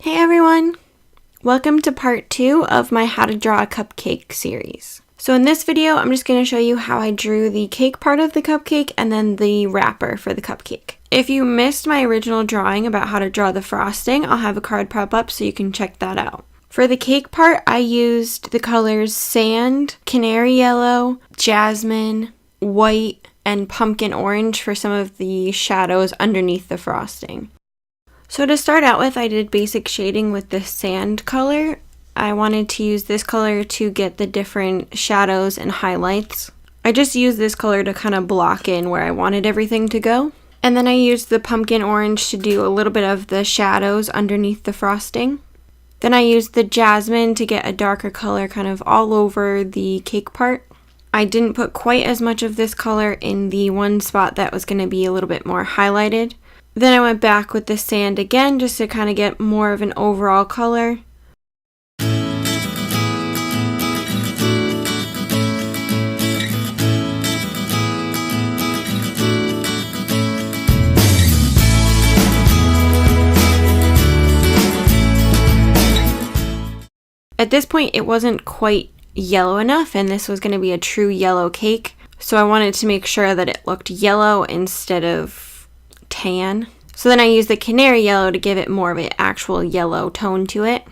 Hey everyone! Welcome to part 2 of my How to Draw a Cupcake series. So in this video, I'm just going to show you how I drew the cake part of the cupcake and then the wrapper for the cupcake. If you missed my original drawing about how to draw the frosting, I'll have a card pop up so you can check that out. For the cake part, I used the colors sand, canary yellow, jasmine, white, and pumpkin orange for some of the shadows underneath the frosting. So to start out with, I did basic shading with the sand color. I wanted to use this color to get the different shadows and highlights. I just used this color to kind of block in where I wanted everything to go. And then I used the pumpkin orange to do a little bit of the shadows underneath the frosting. Then I used the jasmine to get a darker color kind of all over the cake part. I didn't put quite as much of this color in the one spot that was going to be a little bit more highlighted. Then I went back with the sand again just to kind of get more of an overall color. At this point, it wasn't quite yellow enough, and this was going to be a true yellow cake, so I wanted to make sure that it looked yellow instead of tan. So then I used the canary yellow to give it more of an actual yellow tone to it.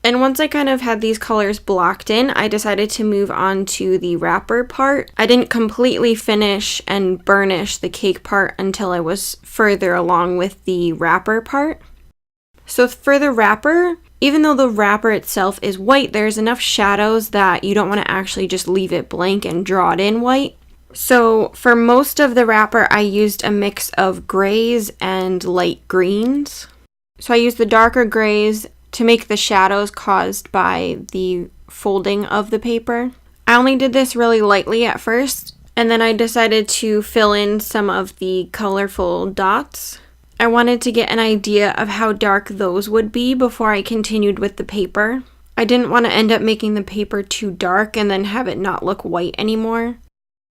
And once I kind of had these colors blocked in, I decided to move on to the wrapper part. I didn't completely finish and burnish the cake part until I was further along with the wrapper part. So for the wrapper, even though the wrapper itself is white, there's enough shadows that you don't want to actually just leave it blank and draw it in white. So for most of the wrapper, I used a mix of grays and light greens. So I used the darker grays to make the shadows caused by the folding of the paper. I only did this really lightly at first, and then I decided to fill in some of the colorful dots. I wanted to get an idea of how dark those would be before I continued with the paper. I didn't want to end up making the paper too dark and then have it not look white anymore.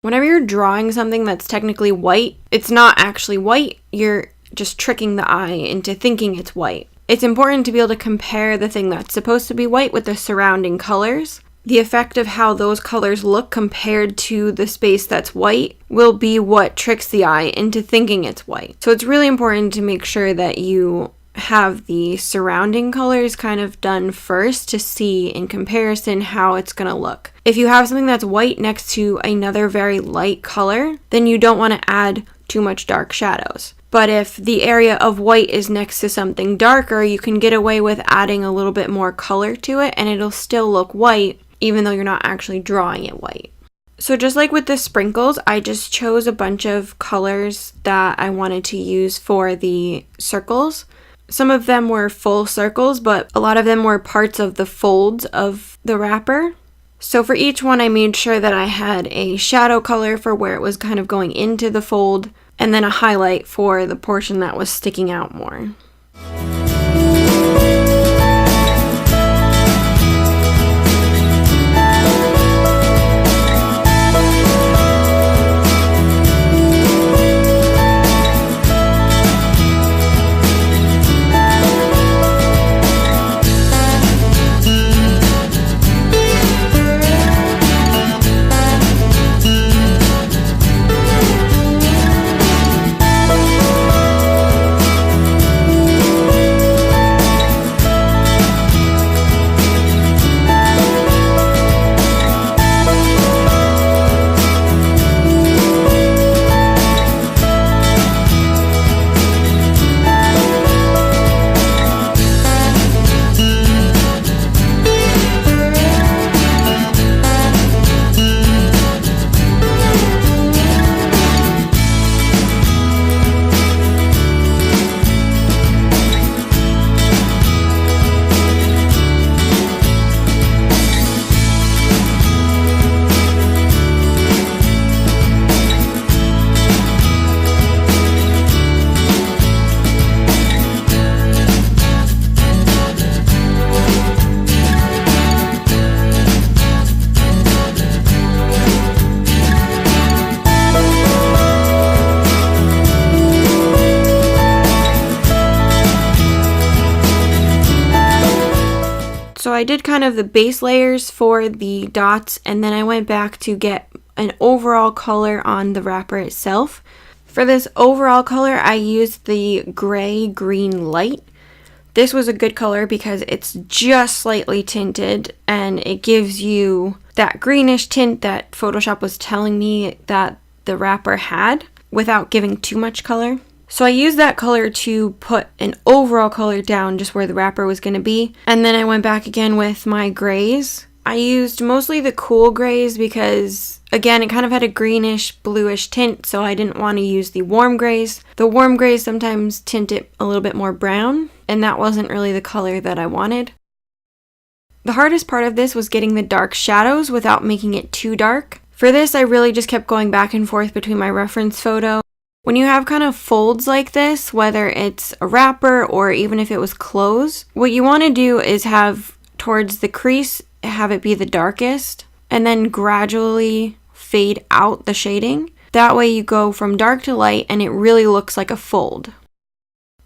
Whenever you're drawing something that's technically white, it's not actually white, you're just tricking the eye into thinking it's white. It's important to be able to compare the thing that's supposed to be white with the surrounding colors. The effect of how those colors look compared to the space that's white will be what tricks the eye into thinking it's white. So it's really important to make sure that you have the surrounding colors kind of done first to see in comparison how it's going to look. If you have something that's white next to another very light color, then you don't want to add too much dark shadows. But if the area of white is next to something darker, you can get away with adding a little bit more color to it and it'll still look white even though you're not actually drawing it white. So just like with the sprinkles, I just chose a bunch of colors that I wanted to use for the circles. Some of them were full circles, but a lot of them were parts of the folds of the wrapper. So for each one, I made sure that I had a shadow color for where it was kind of going into the fold, and then a highlight for the portion that was sticking out more. I did kind of the base layers for the dots, and then I went back to get an overall color on the wrapper itself. For this overall color, I used the gray green light. This was a good color because it's just slightly tinted and it gives you that greenish tint that Photoshop was telling me that the wrapper had without giving too much color. So I used that color to put an overall color down just where the wrapper was going to be. And then I went back again with my grays. I used mostly the cool grays because, again, it kind of had a greenish, bluish tint, so I didn't want to use the warm grays. The warm grays sometimes tint it a little bit more brown, and that wasn't really the color that I wanted. The hardest part of this was getting the dark shadows without making it too dark. For this, I really just kept going back and forth between my reference photo. When you have kind of folds like this, whether it's a wrapper or even if it was clothes, what you want to do is have towards the crease, have it be the darkest, and then gradually fade out the shading. That way you go from dark to light and it really looks like a fold.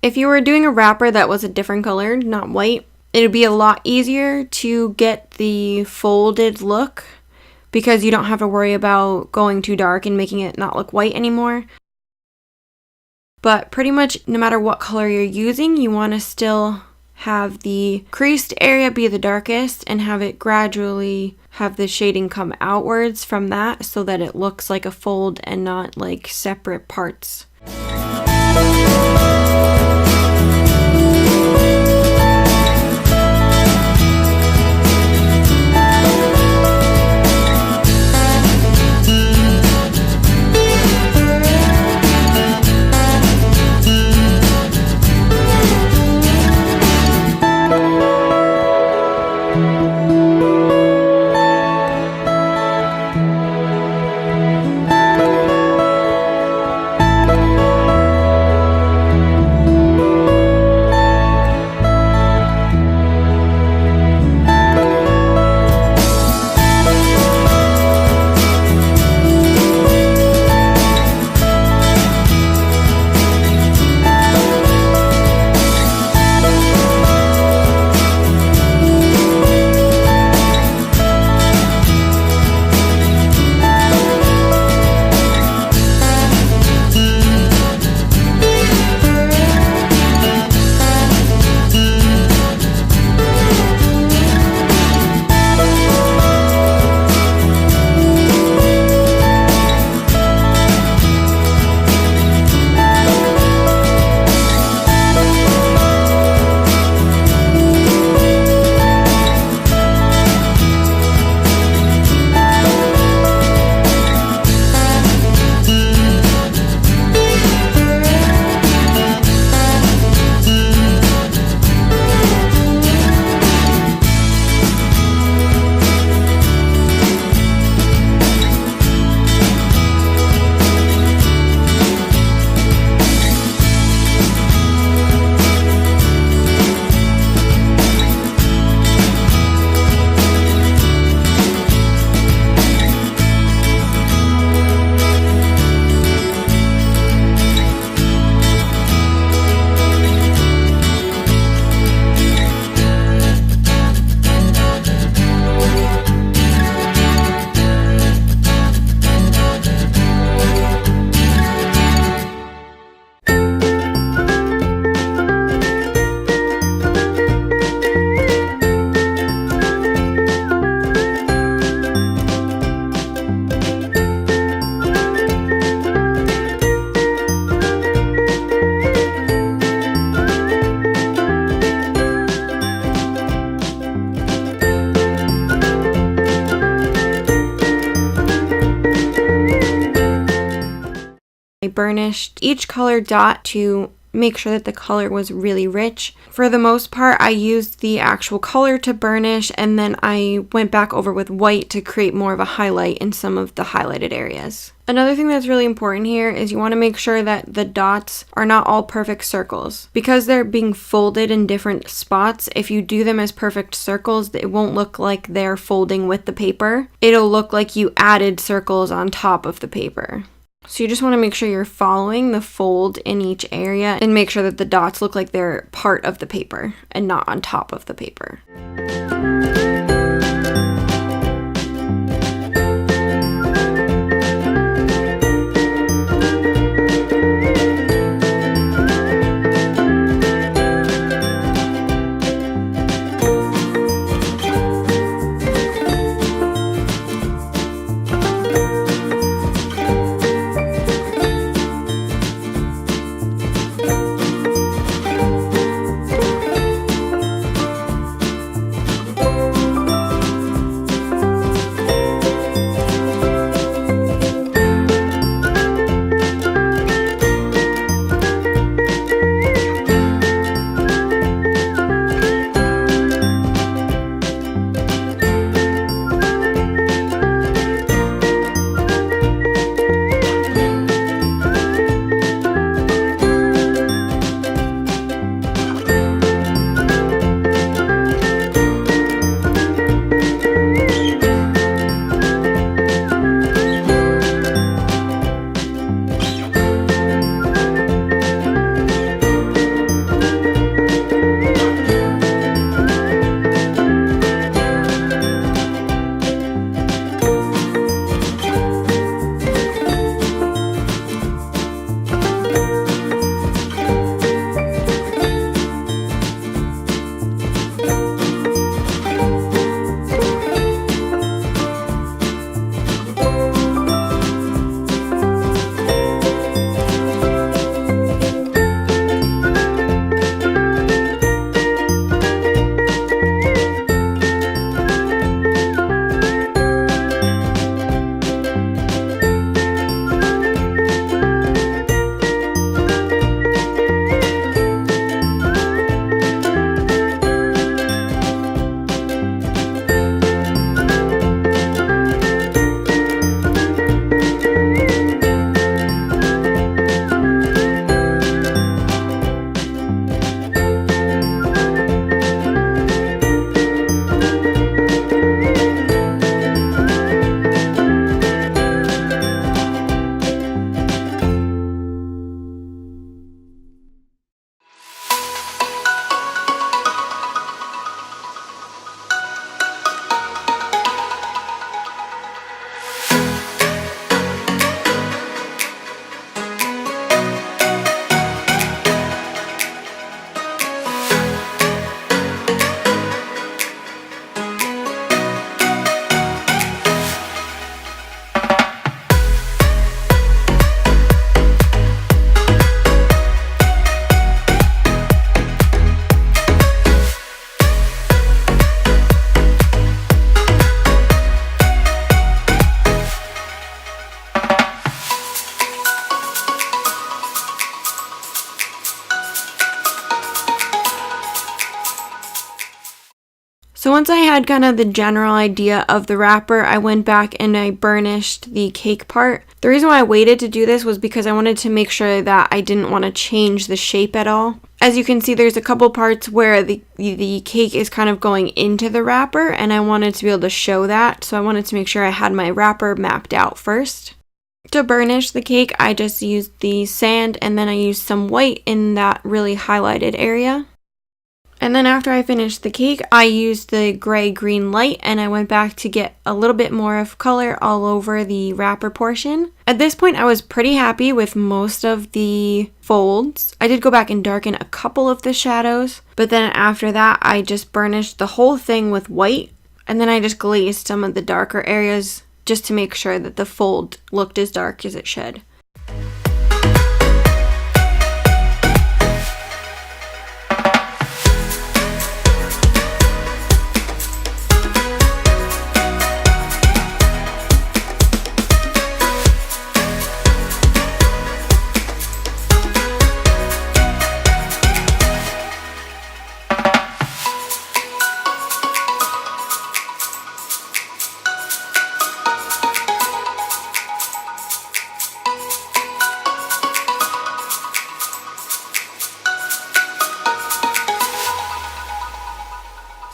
If you were doing a wrapper that was a different color, not white, it would be a lot easier to get the folded look because you don't have to worry about going too dark and making it not look white anymore. But pretty much no matter what color you're using, you want to still have the creased area be the darkest and have it gradually have the shading come outwards from that so that it looks like a fold and not like separate parts. I burnished each color dot to make sure that the color was really rich. For the most part, I used the actual color to burnish, and then I went back over with white to create more of a highlight in some of the highlighted areas. Another thing that's really important here is you want to make sure that the dots are not all perfect circles. Because they're being folded in different spots, if you do them as perfect circles, it won't look like they're folding with the paper. It'll look like you added circles on top of the paper. So you just want to make sure you're following the fold in each area and make sure that the dots look like they're part of the paper and not on top of the paper. So once I had kind of the general idea of the wrapper, I went back and I burnished the cake part. The reason why I waited to do this was because I wanted to make sure that I didn't want to change the shape at all. As you can see, there's a couple parts where the cake is kind of going into the wrapper, and I wanted to be able to show that. So I wanted to make sure I had my wrapper mapped out first. To burnish the cake, I just used the sand and then I used some white in that really highlighted area. And then after I finished the cake, I used the gray-green light and I went back to get a little bit more of color all over the wrapper portion. At this point, I was pretty happy with most of the folds. I did go back and darken a couple of the shadows, but then after that, I just burnished the whole thing with white, and then I just glazed some of the darker areas just to make sure that the fold looked as dark as it should.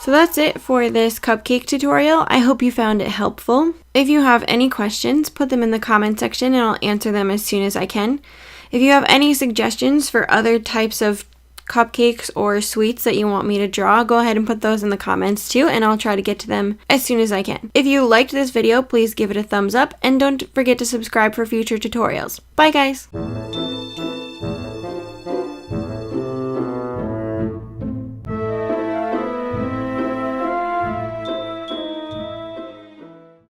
So that's it for this cupcake tutorial. I hope you found it helpful. If you have any questions, put them in the comment section and I'll answer them as soon as I can. If you have any suggestions for other types of cupcakes or sweets that you want me to draw, go ahead and put those in the comments too, and I'll try to get to them as soon as I can. If you liked this video, please give it a thumbs up and don't forget to subscribe for future tutorials. Bye guys!